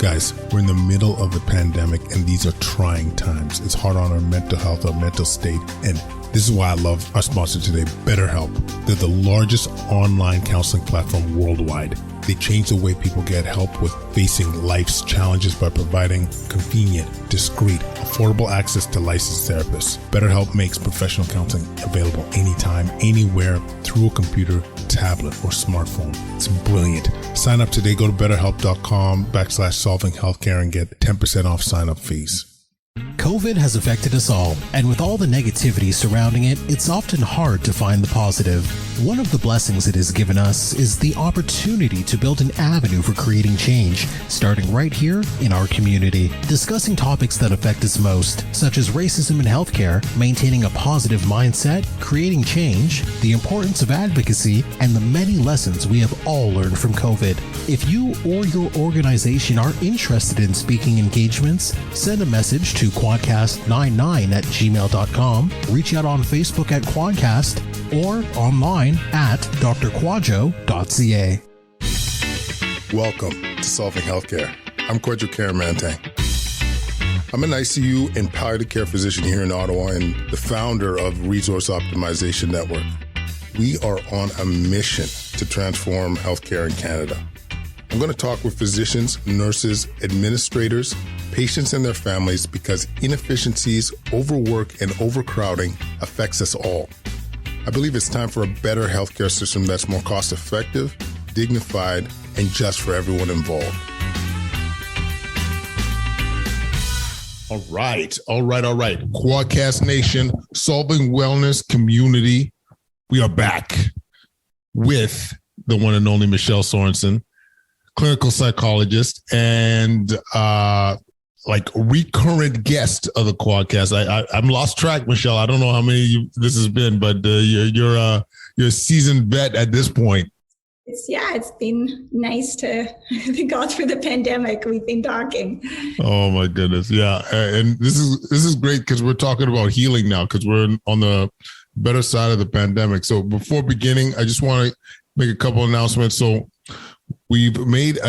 Guys, we're in the middle of the pandemic and these are trying times. It's hard on our mental health, our mental state, and this is why I love our sponsor today, BetterHelp. They're the largest online counseling platform worldwide. They change the way people get help with facing life's challenges by providing convenient, discreet, affordable access to licensed therapists. BetterHelp makes professional counseling available anytime, anywhere, through a computer, tablet, or smartphone. It's brilliant. Sign up today. Go to betterhelp.com/solvinghealthcare and get 10% off sign-up fees. COVID has affected us all, and with all the negativity surrounding it, it's often hard to find the positive. One of the blessings it has given us is the opportunity to build an avenue for creating change, starting right here in our community. Discussing topics that affect us most, such as racism in healthcare, maintaining a positive mindset, creating change, the importance of advocacy, and the many lessons we have all learned from COVID. If you or your organization are interested in speaking engagements, send a message to quadcast99@gmail.com, reach out on Facebook at Quadcast, or online at drkwadwo.ca. Welcome to Solving Healthcare. I'm Kwadwo Kyeremanteng. I'm an ICU and palliative care physician here in Ottawa and the founder of Resource Optimization Network. We are on a mission to transform healthcare in Canada. I'm going to talk with physicians, nurses, administrators, patients and their families because inefficiencies, overwork, and overcrowding affects us all. I believe it's time for a better healthcare system that's more cost-effective, dignified, and just for everyone involved. All right. Quadcast Nation, Solving Wellness Community. We are back with the one and only Michelle Sorensen, clinical psychologist and recurrent guest of the Quadcast. I'm lost track, Michelle. I don't know how many this has been, but you're a seasoned vet at this point. It's been nice to go through the pandemic. We've been talking. Oh my goodness, yeah, and this is great because we're talking about healing now because we're on the better side of the pandemic. So before beginning, I just want to make a couple announcements. So we've made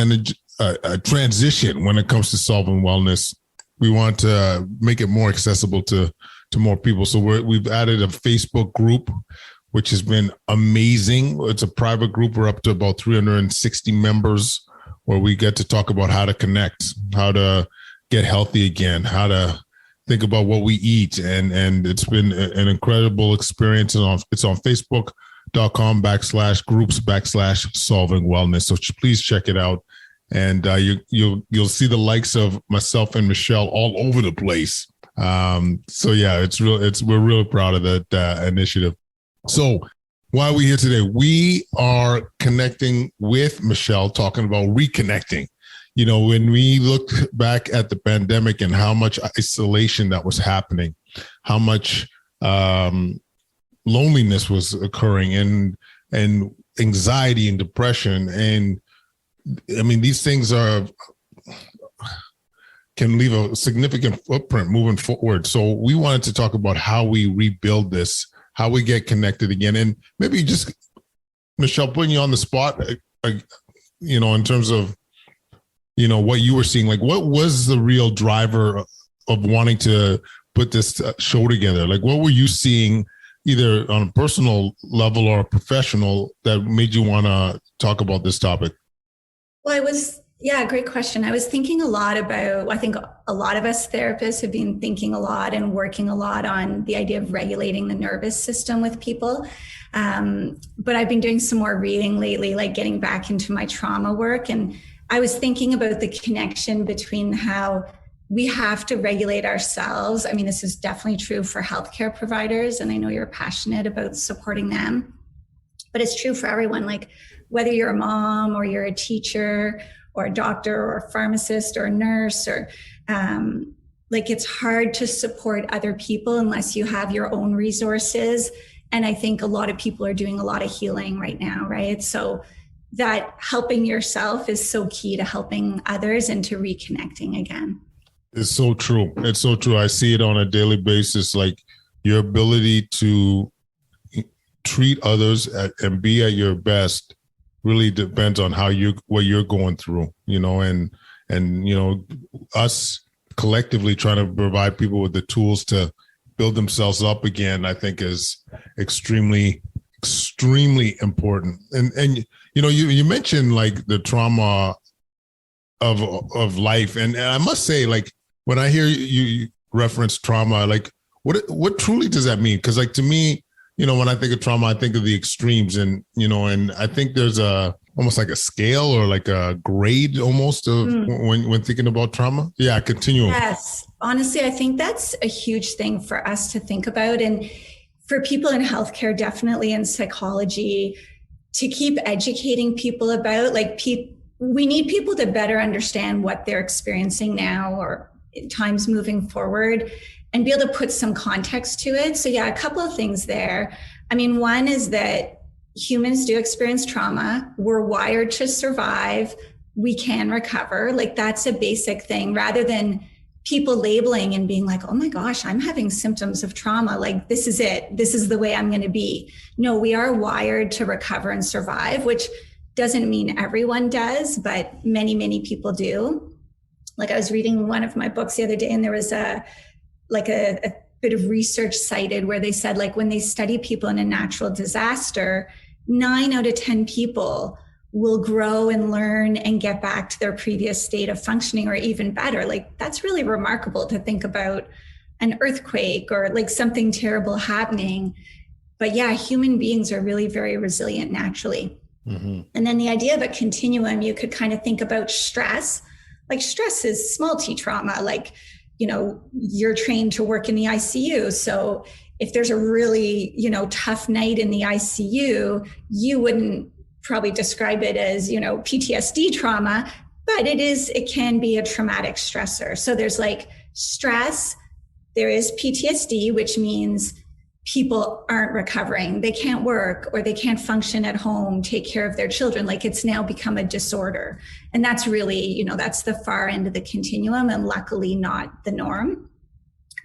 a transition when it comes to solving wellness. We want to make it more accessible to more people. So we've added a Facebook group, which has been amazing. It's a private group. We're up to about 360 members where we get to talk about how to connect, how to get healthy again, how to think about what we eat. And it's been an incredible experience. It's on Facebook.com/groups/solving wellness. So please check it out. And you'll see the likes of myself and Michelle all over the place. So yeah, we're really proud of that initiative. So why are we here today? We are connecting with Michelle, talking about reconnecting. You know, when we look back at the pandemic and how much isolation that was happening, how much loneliness was occurring and anxiety and depression. And I mean, these things can leave a significant footprint moving forward. So we wanted to talk about how we rebuild this, how we get connected again. And maybe just, Michelle, putting you on the spot, in terms of, what you were seeing, like what was the real driver of wanting to put this show together? Like what were you seeing either on a personal level or a professional that made you want to talk about this topic? Well, great question. I was thinking a lot about, I think a lot of us therapists have been thinking a lot and working a lot on the idea of regulating the nervous system with people. But I've been doing some more reading lately, like getting back into my trauma work. And I was thinking about the connection between how we have to regulate ourselves. I mean, this is definitely true for healthcare providers, and I know you're passionate about supporting them, but it's true for everyone. Like whether you're a mom or you're a teacher or a doctor or a pharmacist or a nurse, or it's hard to support other people unless you have your own resources. And I think a lot of people are doing a lot of healing right now, right? So that helping yourself is so key to helping others and to reconnecting again. It's so true. It's so true. I see it on a daily basis, like your ability to treat others and be at your best really depends on what you're going through, and and, you know, us collectively trying to provide people with the tools to build themselves up again, I think is extremely important. And you know, you mentioned like the trauma of life, and I must say, like, when I hear you reference trauma, like what truly does that mean? Because like to me, you know, when I think of trauma, I think of the extremes, and you know, and I think there's almost like a scale or like a grade almost of when thinking about trauma. Yeah, continuum. Yes, honestly, I think that's a huge thing for us to think about, and for people in healthcare, definitely in psychology, to keep educating people about, like, we need people to better understand what they're experiencing now or times moving forward, and be able to put some context to it. So yeah, a couple of things there. I mean, one is that humans do experience trauma. We're wired to survive. We can recover. Like, that's a basic thing, rather than people labeling and being like, oh my gosh, I'm having symptoms of trauma. Like, this is it. This is the way I'm going to be. No, we are wired to recover and survive, which doesn't mean everyone does, but many, many people do. Like, I was reading one of my books the other day, and there was a bit of research cited where they said, like, when they study people in a natural disaster, 9 out of 10 people will grow and learn and get back to their previous state of functioning, or even better. Like, that's really remarkable to think about an earthquake or like something terrible happening. But yeah, human beings are really very resilient naturally. Mm-hmm. And then the idea of a continuum, you could kind of think about stress. Like, stress is small t trauma. Like, you know, you're trained to work in the ICU. So if there's a really, you know, tough night in the ICU, you wouldn't probably describe it as, you know, PTSD trauma, but it can be a traumatic stressor. So there's like stress, there is PTSD, which means people aren't recovering. They can't work, or they can't function at home, take care of their children. Like, it's now become a disorder. And that's really, you know, that's the far end of the continuum, and luckily not the norm,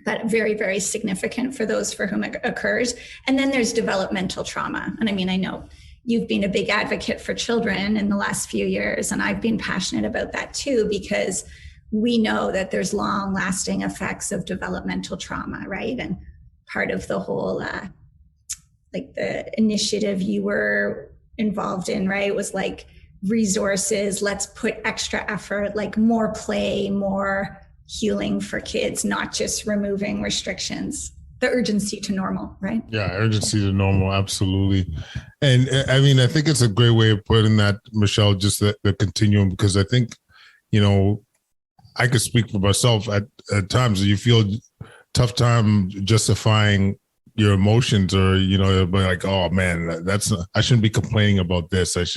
but very, very significant for those for whom it occurs. And then there's developmental trauma. And I mean, I know you've been a big advocate for children in the last few years, and I've been passionate about that too, because we know that there's long lasting effects of developmental trauma, right? And part of the whole, like the initiative you were involved in, right, was like resources, let's put extra effort, like more play, more healing for kids, not just removing restrictions. The urgency to normal, right? Yeah, urgency to normal, absolutely. And I mean, I think it's a great way of putting that, Michelle, just the continuum, because I think, you know, I could speak for myself at times. You feel tough time justifying your emotions, or, you know, like, oh man, I shouldn't be complaining about this. This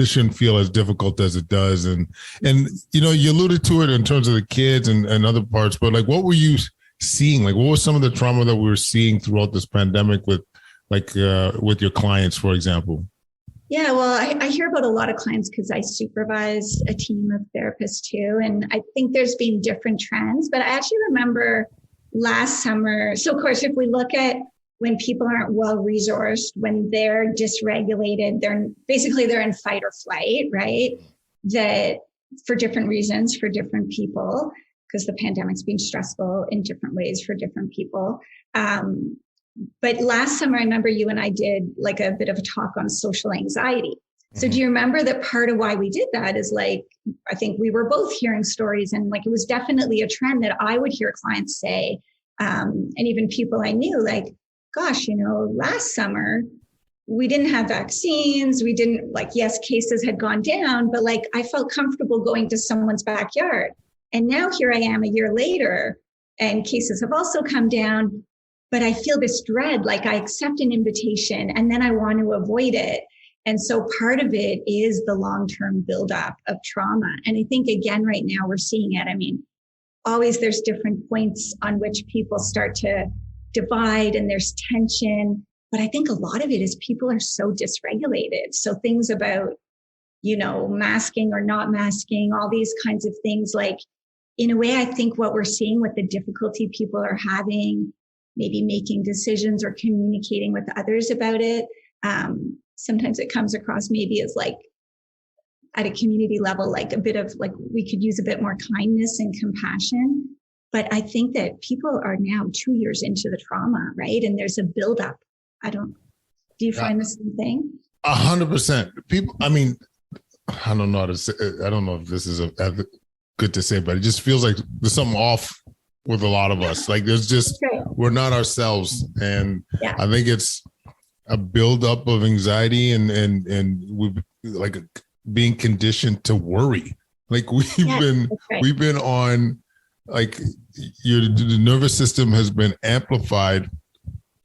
shouldn't feel as difficult as it does. And, you know, you alluded to it in terms of the kids and other parts, but like, what were you seeing? Like, what was some of the trauma that we were seeing throughout this pandemic with your clients, for example? Yeah, well, I hear about a lot of clients because I supervise a team of therapists too. And I think there's been different trends, but I actually remember last summer. So of course, if we look at when people aren't well resourced, when they're dysregulated, they're in fight or flight, right? That for different reasons, for different people, because the pandemic's been stressful in different ways for different people. But last summer, I remember you and I did like a bit of a talk on social anxiety. So do you remember that part of why we did that is like, I think we were both hearing stories, and like, it was definitely a trend that I would hear clients say, and even people I knew, like, gosh, you know, last summer we didn't have vaccines. We didn't, like, yes, cases had gone down, but like, I felt comfortable going to someone's backyard. And now here I am a year later, and cases have also come down, but I feel this dread, like I accept an invitation and then I want to avoid it. And so part of it is the long-term buildup of trauma. And I think, again, right now we're seeing it. I mean, always there's different points on which people start to divide and there's tension. But I think a lot of it is people are so dysregulated. So things about, you know, masking or not masking, all these kinds of things, like, in a way, I think what we're seeing with the difficulty people are having, maybe making decisions or communicating with others about it, sometimes it comes across maybe as like at a community level, like a bit of like, we could use a bit more kindness and compassion. But I think that people are now 2 years into the trauma, right? And there's a buildup. Do you find the same thing? 100%. People, I mean, I don't know how to say, I don't know if this is good to say, but it just feels like there's something off with a lot of us. Like there's just, we're not ourselves. And I think it's a buildup of anxiety and we've like being conditioned to worry. Like we've been on, like the nervous system has been amplified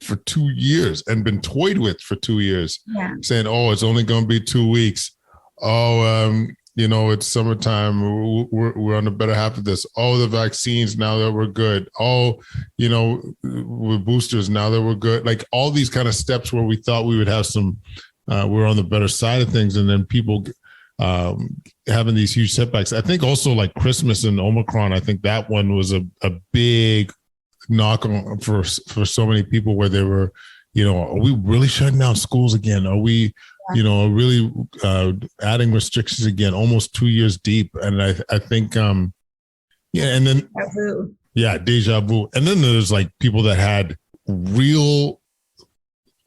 for 2 years and been toyed with for 2 years, saying, oh, it's only going to be 2 weeks. Oh, it's summertime. We're on the better half of this. Oh, the vaccines, now that we're good. Oh, with boosters, now that we're good. Like all these kind of steps where we thought we would have some, we're on the better side of things. And then people having these huge setbacks. I think also like Christmas and Omicron, I think that one was a big knock on for so many people where they were, are we really shutting down schools again? Are we, really adding restrictions again, almost 2 years deep? And I think, and then, deja vu. And then there's like people that had real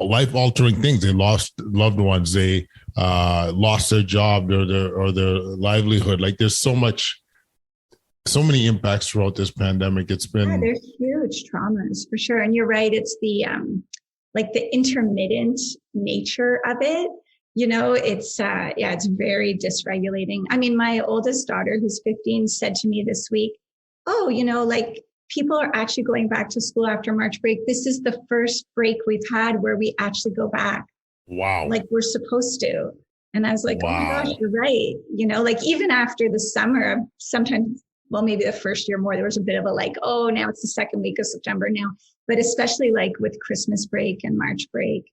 life altering things. They lost loved ones. They lost their job or their livelihood. Like there's so many impacts throughout this pandemic. It's been there's huge traumas for sure. And you're right. It's the the intermittent nature of it. It's very dysregulating. I mean, my oldest daughter, who's 15, said to me this week, oh, people are actually going back to school after March break. This is the first break we've had where we actually go back. Wow. Like we're supposed to. And I was like, wow. Oh my gosh, you're right. Even after the summer, sometimes, well, maybe the first year more, there was a bit of a now it's the second week of September now. But especially with Christmas break and March break,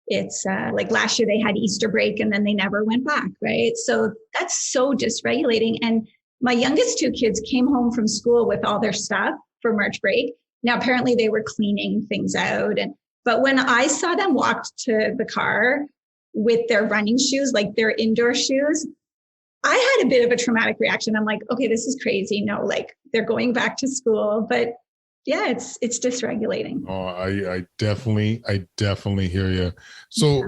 it's last year they had Easter break and then they never went back, right? So that's so dysregulating. And my youngest two kids came home from school with all their stuff for March break. Now, apparently they were cleaning things out. But when I saw them walk to the car with their running shoes, like their indoor shoes, I had a bit of a traumatic reaction. I'm like, okay, this is crazy. No, they're going back to school, but yeah, it's dysregulating. Oh, I definitely hear you. So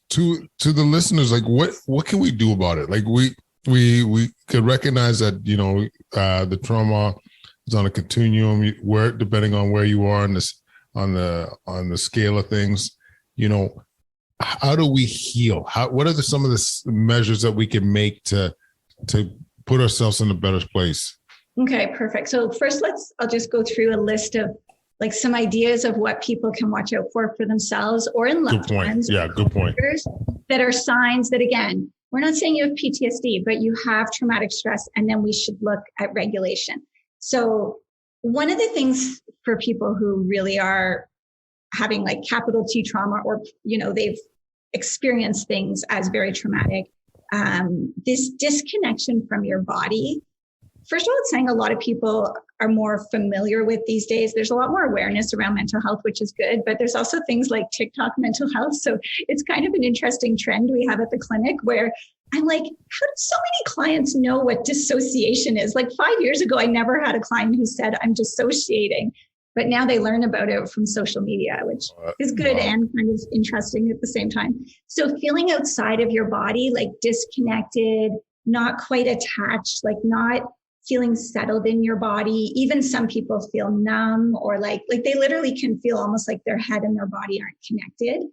to the listeners, what can we do about it? Like we could recognize that, the trauma is on a continuum where, depending on where you are on the scale of things, how do we heal? What are some of the measures that we can make to put ourselves in a better place? Okay, perfect. So first, I'll just go through a list of some ideas of what people can watch out for themselves or in loved ones. Yeah, good point. That are signs that, again, we're not saying you have PTSD, but you have traumatic stress, and then we should look at regulation. So one of the things for people who really are having capital T trauma, or, they've experienced things as very traumatic, this disconnection from your body. First of all, it's saying a lot of people are more familiar with these days. There's a lot more awareness around mental health, which is good, but there's also things like TikTok mental health. So it's kind of an interesting trend we have at the clinic where I'm like, how do so many clients know what dissociation is? 5 years ago, I never had a client who said, I'm dissociating, but now they learn about it from social media, which is good and kind of interesting at the same time. So feeling outside of your body, disconnected, not quite attached, not feeling settled in your body. Even some people feel numb or like they literally can feel almost like their head and their body aren't connected,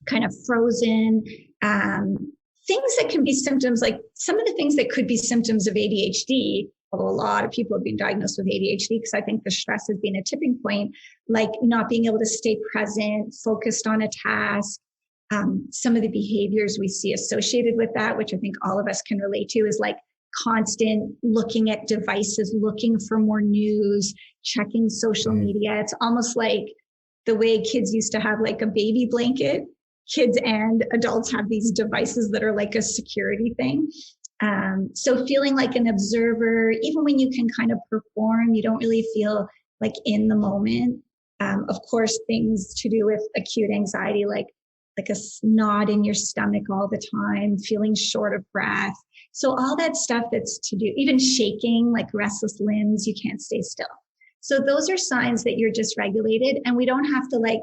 kind of frozen. Things that can be symptoms, like some of the things that could be symptoms of ADHD, although a lot of people have been diagnosed with ADHD because I think the stress has been a tipping point, like not being able to stay present, focused on a task. Some of the behaviors we see associated with that, which I think all of us can relate to, is constant looking at devices, looking for more news, checking social media. It's almost like the way kids used to have a baby blanket. Kids and adults have these devices that are like a security thing. So feeling like an observer, even when you can kind of perform, you don't really feel in the moment. Of course, things to do with acute anxiety, like like a knot in your stomach all the time, feeling short of breath. So all that stuff that's to do, even shaking, like restless limbs, you can't stay still. So those are signs that you're dysregulated, and we don't have to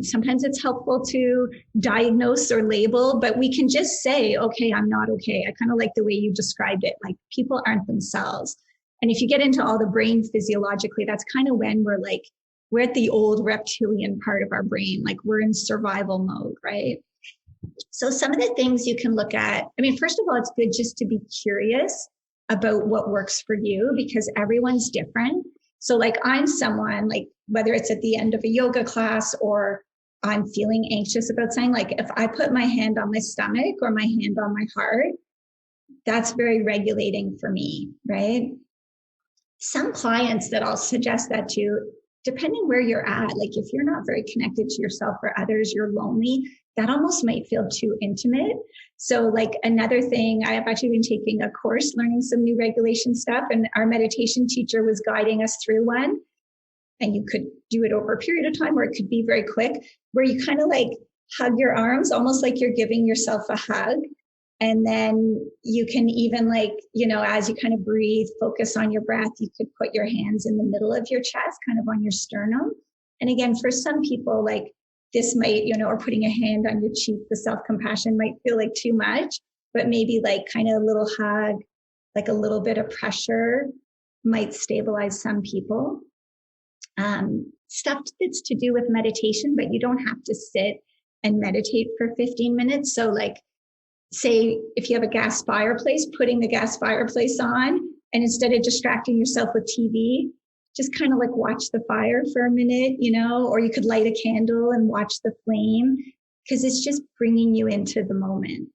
sometimes it's helpful to diagnose or label, but we can just say, okay, I'm not okay. I kind of like the way you described it. Like, people aren't themselves. And if you get into all the brain physiologically, that's kind of when we're at the old reptilian part of our brain. Like, we're in survival mode, right? So some of the things you can look at, first of all, it's good just to be curious about what works for you, because everyone's different. So like, I'm someone, like, whether it's at the end of a yoga class or I'm feeling anxious about something, like if I put my hand on my stomach or my hand on my heart, that's very regulating for me, right? Some clients that I'll suggest that to, depending where you're at, like if you're not very connected to yourself or others, you're lonely, that almost might feel too intimate. So like, another thing, I have actually been taking a course learning some new regulation stuff, and our meditation teacher was guiding us through one. And you could do it over a period of time, or it could be very quick, where you kind of like hug your arms, almost like you're giving yourself a hug. And then you can even, like, as you kind of breathe, focus on your breath, you could put your hands in the middle of your chest, kind of on your sternum. And again, for some people, like, this might, or putting a hand on your cheek, the self-compassion might feel like too much, but maybe like kind of a little hug, like a little bit of pressure might stabilize some people. Stuff that's to do with meditation, but you don't have to sit and meditate for 15 minutes. So like, say if you have a gas fireplace, putting the gas fireplace on, and instead of distracting yourself with TV, just kind of like watch the fire for a minute, or you could light a candle and watch the flame, because it's just bringing you into the moment.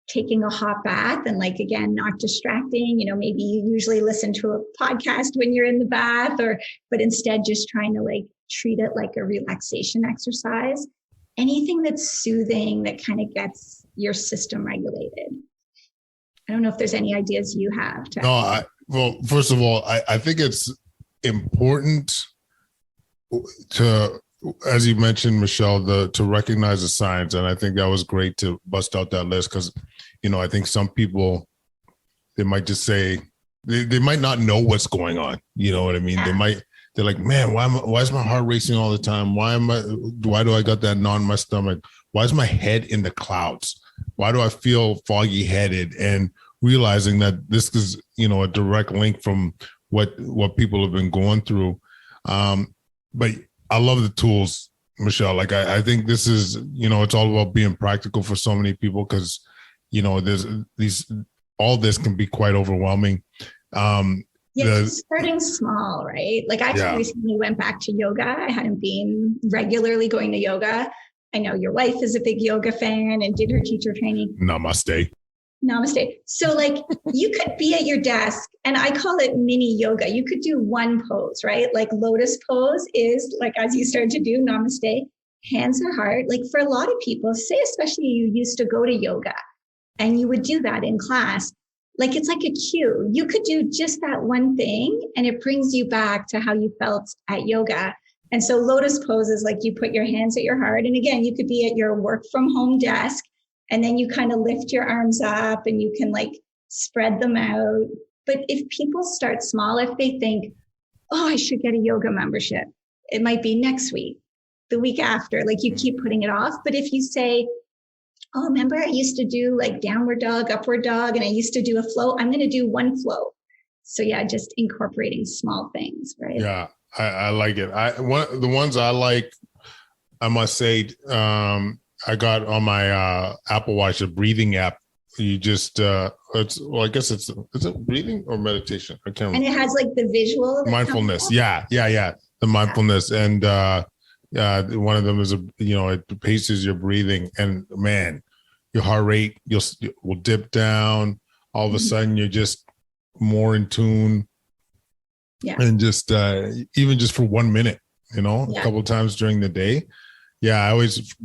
Taking a hot bath, and like, again, not distracting, maybe you usually listen to a podcast when you're in the bath, but instead just trying to like treat it like a relaxation exercise. Anything that's soothing, that kind of gets your system regulated. I don't know if there's any ideas you have. Well, first of all, I think it's important to, as you mentioned, Michelle, to recognize the signs. And I think that was great to bust out that list, because, I think some people, they might just say, they might not know what's going on. You know what I mean? Yeah. They're like, man, why is my heart racing all the time? Why do I got that knot in my stomach? Why is my head in the clouds? Why do I feel foggy headed? And realizing that this is, a direct link from what people have been going through. But I love the tools, Michelle. Like, I think this is, it's all about being practical for so many people, because, there's all this can be quite overwhelming. Starting small, right? Like, I actually recently went back to yoga. I hadn't been regularly going to yoga. I know your wife is a big yoga fan and did her teacher training. Namaste. So like, you could be at your desk, and I call it mini yoga. You could do one pose, right? Like Lotus Pose is like, as you start to do Namaste, hands at heart. Like, for a lot of people, say especially you used to go to yoga and you would do that in class, like, it's like a cue. You could do just that one thing, and it brings you back to how you felt at yoga. And so Lotus Pose is like, you put your hands at your heart. And again, you could be at your work from home desk, and then you kind of lift your arms up and you can like spread them out. But if people start small, if they think, oh, I should get a yoga membership, it might be next week, the week after, like, you keep putting it off. But if you say, oh, remember I used to do like downward dog, upward dog, and I used to do a flow, I'm going to do one flow. So yeah, just incorporating small things, right? Yeah, I like it. The ones I like, I must say, I got on my Apple Watch a breathing app. You just I guess it's it breathing or meditation? I can't remember. And it has like the visual mindfulness. Yeah. The mindfulness. And one of them is it paces your breathing, and man, your heart rate will dip down. All of a sudden, you're just more in tune. Yeah. And just even just for 1 minute, a couple of times during the day. Yeah, I always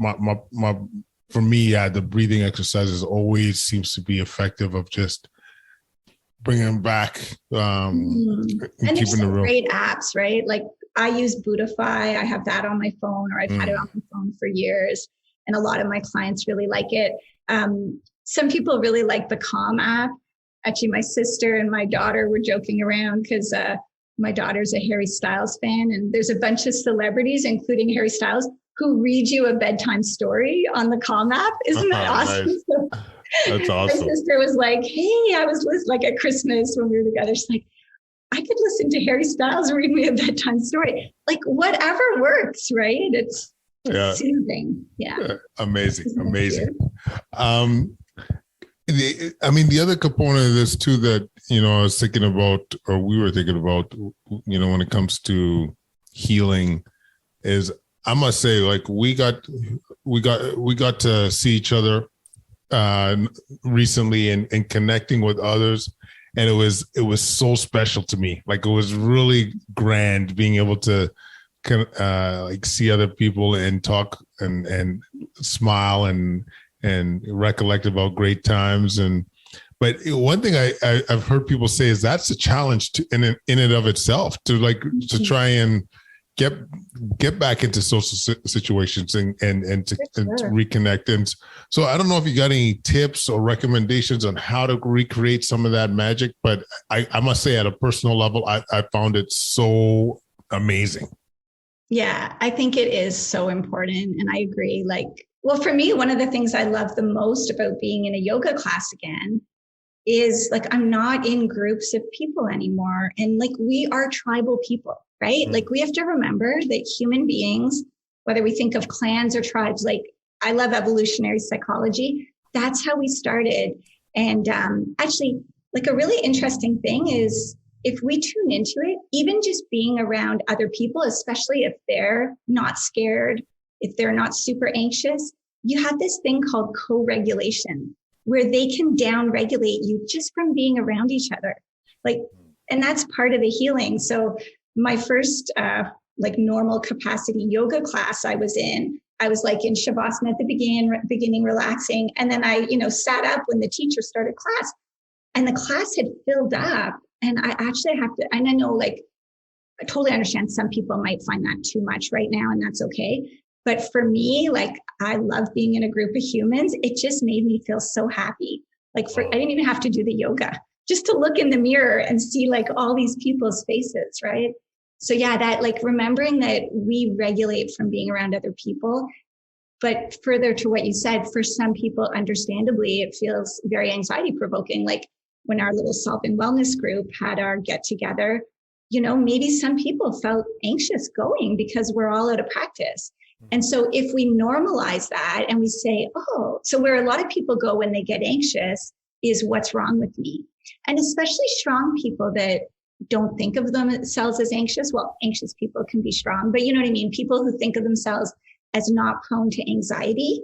for me, the breathing exercises always seems to be effective of just bringing back and keeping the room. Great apps, right? Like, I use Buildup. I have that on my phone, or I've had it on my phone for years. And a lot of my clients really like it. Some people really like the Calm app. Actually, my sister and my daughter were joking around because my daughter's a Harry Styles fan, and there's a bunch of celebrities, including Harry Styles, who read you a bedtime story on the Calm app. Isn't that awesome? Nice. So, that's awesome. my sister was like, hey, I was like at Christmas when we were together. She's like, I could listen to Harry Styles read me a bedtime story. Like whatever works, right? It's soothing. Yeah. Amazing. The other component of this too that, I was thinking about, or we were thinking about, when it comes to healing is, I must say, like we got to see each other recently and connecting with others. And it was so special to me. Like it was really grand being able to like see other people and talk and smile and recollect about great times. But one thing I've heard people say is that's a challenge in and of itself to try and get back into social situations and to reconnect. And so I don't know if you got any tips or recommendations on how to recreate some of that magic, but I must say at a personal level, I found it so amazing. Yeah, I think it is so important. And I agree. Well, for me, one of the things I love the most about being in a yoga class again is I'm not in groups of people anymore. And we are tribal people, right? We have to remember that human beings, whether we think of clans or tribes, I love evolutionary psychology. That's how we started. And actually, a really interesting thing is if we tune into it, even just being around other people, especially if they're not scared, if they're not super anxious, you have this thing called co-regulation where they can down-regulate you just from being around each other. And that's part of the healing. So my first normal capacity yoga class I was in in Shavasana at the beginning, relaxing. And then I, sat up when the teacher started class and the class had filled up. And I actually have to, and I know I totally understand some people might find that too much right now, and that's okay. But for me, I love being in a group of humans. It just made me feel so happy. I didn't even have to do the yoga, just to look in the mirror and see all these people's faces, right? So yeah, that remembering that we regulate from being around other people. But further to what you said, for some people, understandably, it feels very anxiety provoking. When our little self and wellness group had our get together, maybe some people felt anxious going because we're all out of practice. And so if we normalize that and we say, oh, so where a lot of people go when they get anxious is what's wrong with me. And especially strong people that don't think of themselves as anxious. Well, anxious people can be strong, but you know what I mean? People who think of themselves as not prone to anxiety.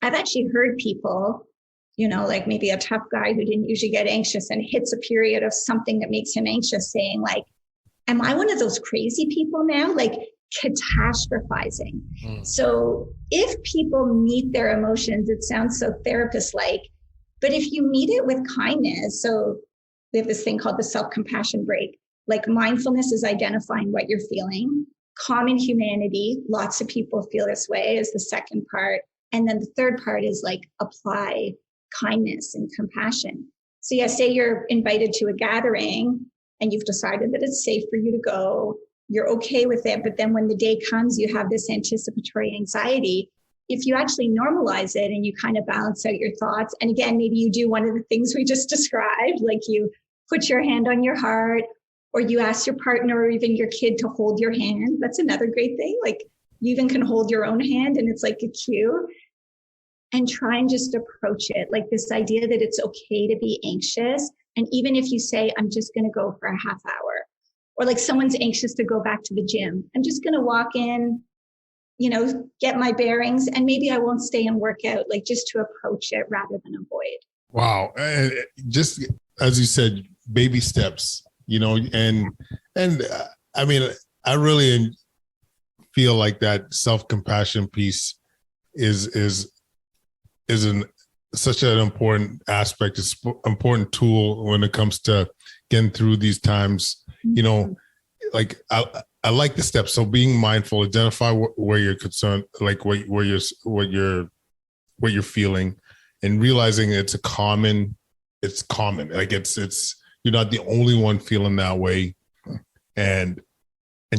I've actually heard people, maybe a tough guy who didn't usually get anxious and hits a period of something that makes him anxious saying am I one of those crazy people now? Catastrophizing. So if people meet their emotions, it sounds so therapist-like, but if you meet it with kindness, so we have this thing called the self-compassion break. Mindfulness is identifying what you're feeling. Common humanity, lots of people feel this way, is the second part. And then the third part is apply kindness and compassion. So yeah, say you're invited to a gathering and you've decided that it's safe for you to go. You're okay with it. But then when the day comes, you have this anticipatory anxiety. If you actually normalize it and you kind of balance out your thoughts, and again, maybe you do one of the things we just described, you put your hand on your heart, or you ask your partner or even your kid to hold your hand. That's another great thing. You even can hold your own hand and it's a cue. And try and just approach it. This idea that it's okay to be anxious. And even if you say, I'm just going to go for a half hour, or someone's anxious to go back to the gym, I'm just going to walk in, get my bearings, and maybe I won't stay and work out, just to approach it rather than avoid. Wow. Just as you said, baby steps, and I mean, I really feel like that self-compassion piece is such an important aspect, it's important tool when it comes to getting through these times. I I like the steps. So being mindful, identify where you're concerned, like what you're feeling, and realizing it's common. Like it's you're not the only one feeling that way, and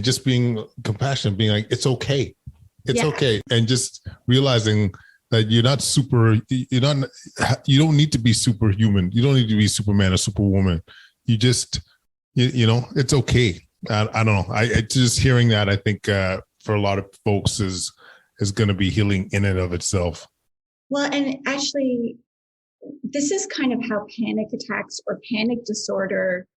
just being compassionate, being like, it's okay. It's okay. And just realizing that you don't need to be superhuman. You don't need to be Superman or Superwoman. You just, it's okay. I don't know. I just hearing that, I think for a lot of folks is going to be healing in and of itself. Well, and actually, this is kind of how panic attacks or panic disorder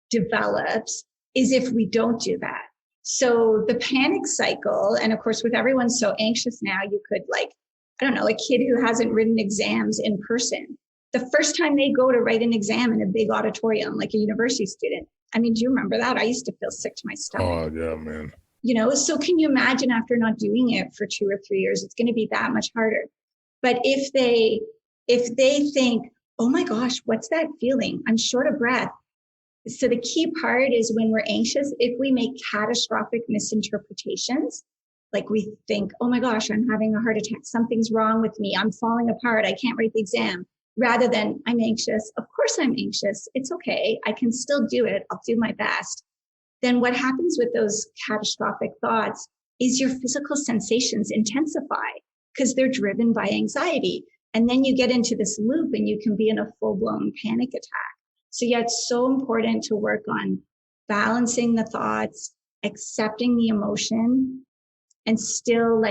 develops, is if we don't do that. So the panic cycle, and of course, with everyone so anxious now, you could I don't know, a kid who hasn't written exams in person. The first time they go to write an exam in a big auditorium, like a university student. I mean, do you remember that? I used to feel sick to my stomach. Oh, yeah, man. So can you imagine after not doing it for 2 or 3 years, it's going to be that much harder. But if they think, oh my gosh, what's that feeling? I'm short of breath. So the key part is when we're anxious, if we make catastrophic misinterpretations, like we think, oh my gosh, I'm having a heart attack. Something's wrong with me. I'm falling apart. I can't write the exam. Rather than, I'm anxious. Of course I'm anxious. It's okay. I can still do it. I'll do my best. Then what happens with those catastrophic thoughts is your physical sensations intensify because they're driven by anxiety. And then you get into this loop and you can be in a full-blown panic attack. So yeah, it's so important to work on balancing the thoughts, accepting the emotion, and still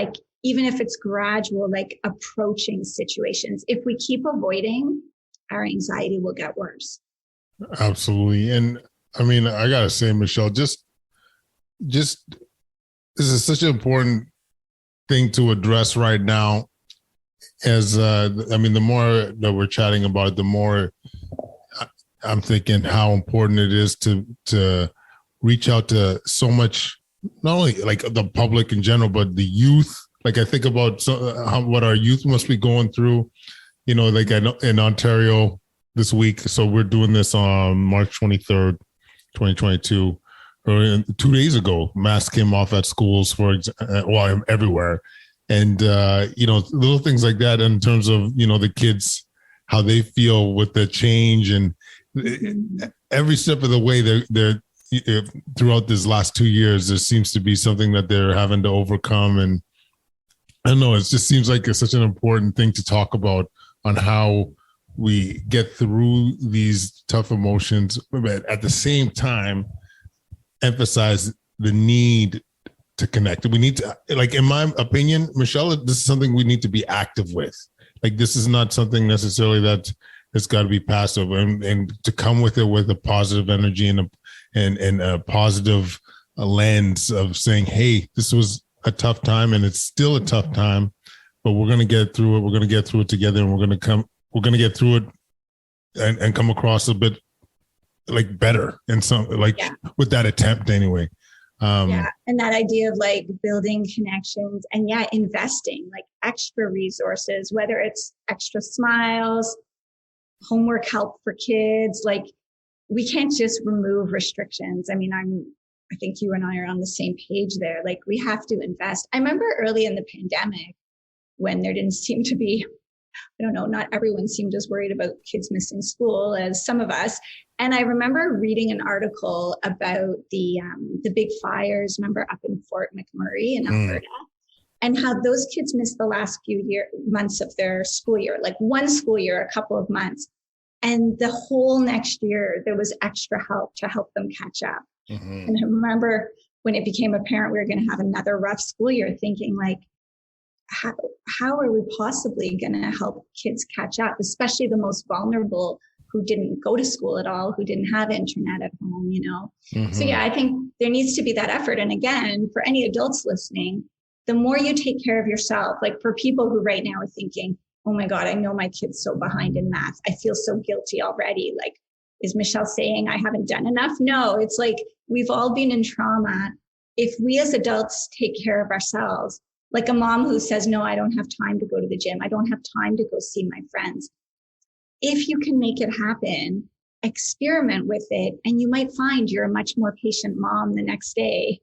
even if it's gradual, approaching situations. If we keep avoiding, our anxiety will get worse. Absolutely. And I mean, I gotta say, Michelle, just this is such an important thing to address right now. As the more that we're chatting about it, the more I'm thinking how important it is to reach out to so much, not only the public in general, but the youth. I think about what our youth must be going through. I know in Ontario this week. So we're doing this on March 23rd, 2022. 2 days ago, masks came off at schools everywhere. And, little things like that in terms of, the kids, how they feel with the change, and every step of the way they're throughout these last 2 years, there seems to be something that they're having to overcome. And I don't know, it just seems like it's such an important thing to talk about on how we get through these tough emotions, but at the same time, emphasize the need to connect. We need to, in my opinion, Michelle, this is something we need to be active with. This is not something necessarily that it's got to be passive, and to come with it with a positive energy and a positive lens of saying, hey, this was a tough time and it's still a tough time, but we're going to get through it. We're going to get through it together, and we're going to get through it and come across a bit better and with that attempt anyway. And that idea of building connections and investing extra resources, whether it's extra smiles, homework help for kids. We can't just remove restrictions. I mean, I think you and I are on the same page there. We have to invest. I remember early in the pandemic when there didn't seem to be, I don't know, not everyone seemed as worried about kids missing school as some of us. And I remember reading an article about the big fires, remember, up in Fort McMurray in Alberta, and how those kids missed the last few months of their school year, one school year, a couple of months. And the whole next year, there was extra help to help them catch up. Mm-hmm. And I remember when it became apparent we were going to have another rough school year, thinking how are we possibly going to help kids catch up, especially the most vulnerable who didn't go to school at all, who didn't have internet at home, Mm-hmm. So I think there needs to be that effort. And again, for any adults listening, the more you take care of yourself, for people who right now are thinking, oh my God, I know my kid's so behind in math. I feel so guilty already. Is Michelle saying I haven't done enough? No, it's we've all been in trauma. If we as adults take care of ourselves, like a mom who says, no, I don't have time to go to the gym. I don't have time to go see my friends. If you can make it happen, experiment with it, and you might find you're a much more patient mom the next day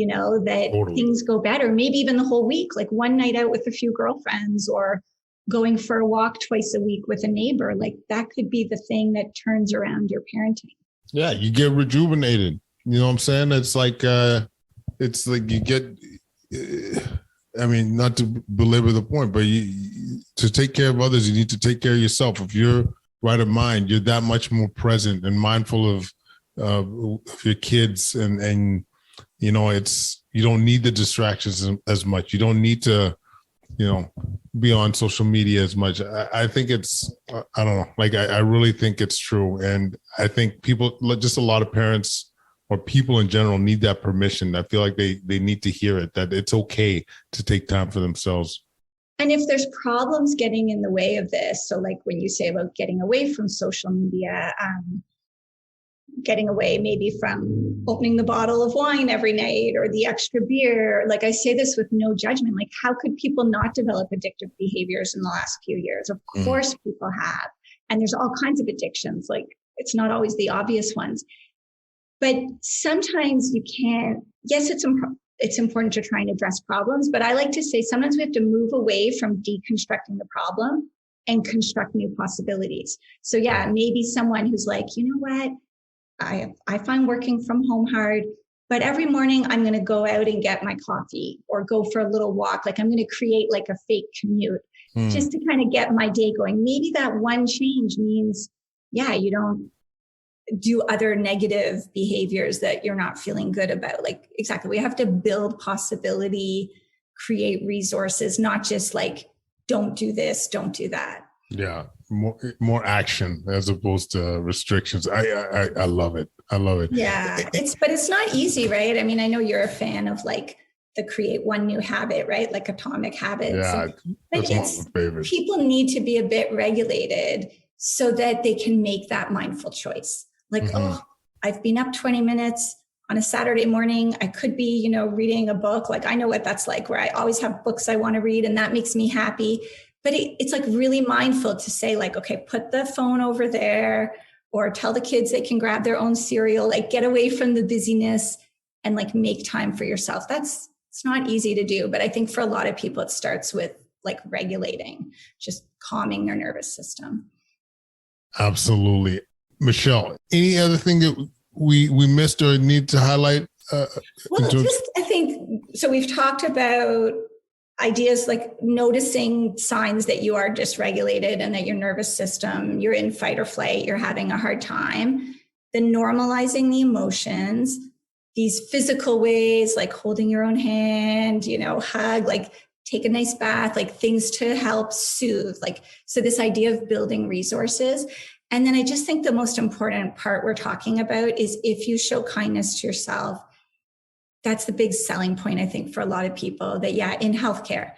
that Totally. things go better, maybe even the whole week, like one night out with a few girlfriends or going for a walk twice a week with a neighbor. Like that could be the thing that turns around your parenting. Yeah, you get rejuvenated. You know what I'm saying? It's like you get, not to belabor the point, but to take care of others, you need to take care of yourself. If you're right of mind, you're that much more present and mindful of your kids, and you don't need the distractions as much. You don't need to, be on social media as much. I think it's, I don't know, like I really think it's true. And I think just a lot of parents or people in general need that permission. I feel like they need to hear it, that it's okay to take time for themselves. And if there's problems getting in the way of this, so like when you say about getting away from social media, getting away maybe from opening the bottle of wine every night or the extra beer. Like I say this with no judgment. Like how could people not develop addictive behaviors in the last few years? Of course people have. And there's all kinds of addictions. Like it's not always the obvious ones. But sometimes you can't, yes, it's important to try and address problems, but I like to say sometimes we have to move away from deconstructing the problem and construct new possibilities. So yeah, maybe someone who's like, you know what? I find working from home hard, but every morning I'm going to go out and get my coffee or go for a little walk. Like I'm going to create like a fake commute just to kind of get my day going. Maybe that one change means, you don't do other negative behaviors that you're not feeling good about. Like exactly. We have to build possibility, create resources, not just like, don't do this, don't do that. Yeah. More action as opposed to restrictions. I love it. I love it. Yeah. But it's not easy, right? I mean, I know you're a fan of like the create one new habit, right? Like atomic habits. Yeah. That's one of my favorites. People need to be a bit regulated so that they can make that mindful choice. Like, I've been up 20 minutes on a Saturday morning. I could be, reading a book. Like I know what that's like, where I always have books I want to read and that makes me happy. But it's like really mindful to say like, okay, put the phone over there or tell the kids they can grab their own cereal, like get away from the busyness and like make time for yourself. It's not easy to do. But I think for a lot of people, it starts with like regulating, just calming their nervous system. Absolutely. Michelle, any other thing that we missed or need to highlight? I think, so we've talked about ideas like noticing signs that you are dysregulated and that your nervous system, you're in fight or flight, you're having a hard time. Then normalizing the emotions, these physical ways like holding your own hand, hug, like take a nice bath, like things to help soothe. Like, so this idea of building resources. And then I just think the most important part we're talking about is if you show kindness to yourself, that's the big selling point, I think, for a lot of people that, in healthcare,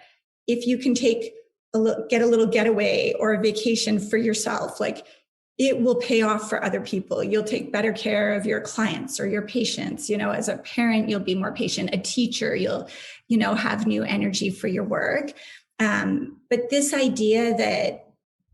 if you can get a little getaway or a vacation for yourself, like it will pay off for other people. You'll take better care of your clients or your patients. As a parent, you'll be more patient. A teacher, you'll, have new energy for your work. But this idea that,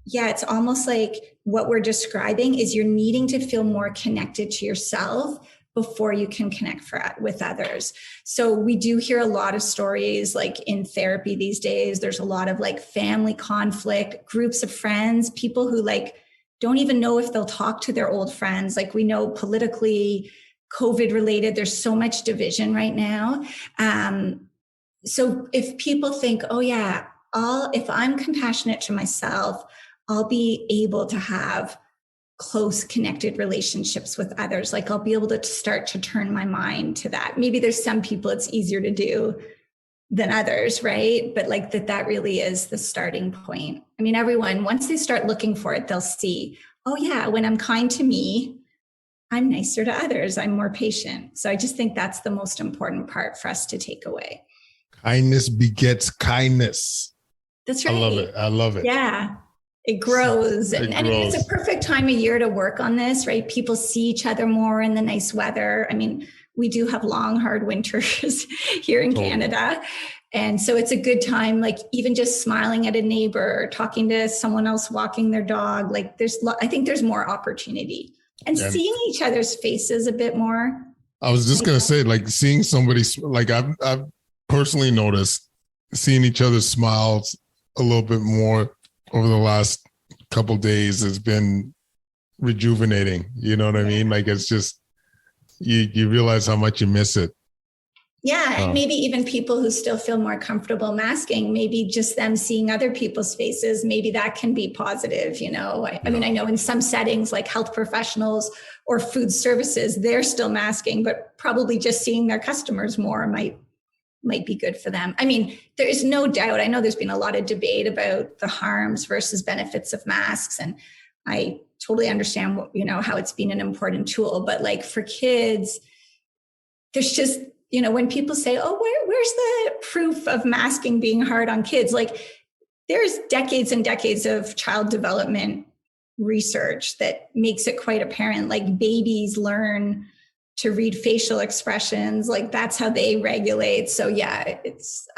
it's almost like what we're describing is you're needing to feel more connected to yourself before you can connect with others. So we do hear a lot of stories like in therapy these days. There's a lot of like family conflict, groups of friends, people who like don't even know if they'll talk to their old friends. Like we know politically, COVID related, there's so much division right now. So if people think, if I'm compassionate to myself, I'll be able to have close connected relationships with others. Like I'll be able to start to turn my mind to that. Maybe there's some people it's easier to do than others, right? But like that really is the starting point. I mean, everyone, once they start looking for it, they'll see, when I'm kind to me, I'm nicer to others. I'm more patient. So I just think that's the most important part for us to take away. Kindness begets kindness. That's right. I love it. Yeah. It grows. And it's a perfect time of year to work on this, right? People see each other more in the nice weather. I mean, we do have long, hard winters here in Canada. And so it's a good time, like even just smiling at a neighbor, talking to someone else walking their dog. Like I think there's more opportunity and seeing each other's faces a bit more. I was just going to say, like seeing somebody, like I've personally noticed seeing each other's smiles a little bit more over the last couple of days has been rejuvenating. You know what I mean? Like it's just, you realize how much you miss it. Yeah, and maybe even people who still feel more comfortable masking, maybe just them seeing other people's faces, maybe that can be positive, you know? I mean, I know in some settings like health professionals or food services, they're still masking, but probably just seeing their customers more might be good for them. I mean, there is no doubt, I know there's been a lot of debate about the harms versus benefits of masks, and I totally understand what, you know, how it's been an important tool, but like for kids, there's just, you know, when people say, oh, where's the proof of masking being hard on kids? Like there's decades and decades of child development research that makes it quite apparent. Like babies learn to read facial expressions, like that's how they regulate. So yeah,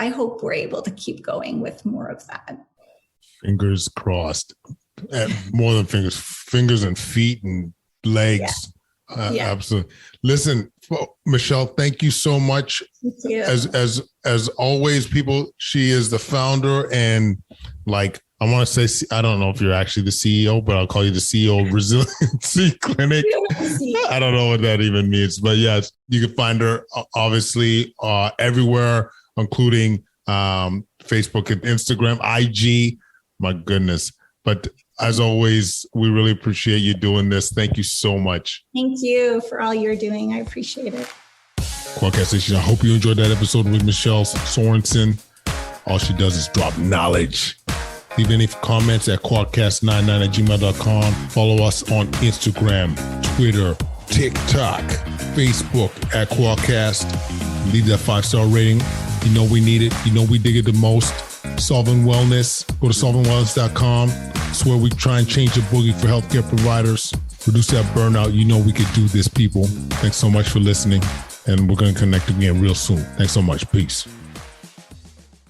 I hope we're able to keep going with more of that. Fingers crossed. More than fingers and feet and legs. Yeah. Absolutely. Listen, Michelle, thank you so much. Thank you. As always, people, she is the founder and like, I want to say, I don't know if you're actually the CEO, but I'll call you the CEO of Resiliency Clinic. I don't know what that even means, but yes, you can find her obviously everywhere, including Facebook and Instagram, IG. My goodness. But as always, we really appreciate you doing this. Thank you so much. Thank you for all you're doing. I appreciate it. Quadcast Station, I hope you enjoyed that episode with Michelle Sorensen. All she does is drop knowledge. Leave any comments at quadcast99@gmail.com. Follow us on Instagram, Twitter, TikTok, Facebook at Quadcast. Leave that 5-star rating. You know we need it. You know we dig it the most. Solving Wellness. Go to solvingwellness.com. It's where we try and change the boogie for healthcare providers. Reduce that burnout. You know we could do this, people. Thanks so much for listening. And we're going to connect again real soon. Thanks so much. Peace.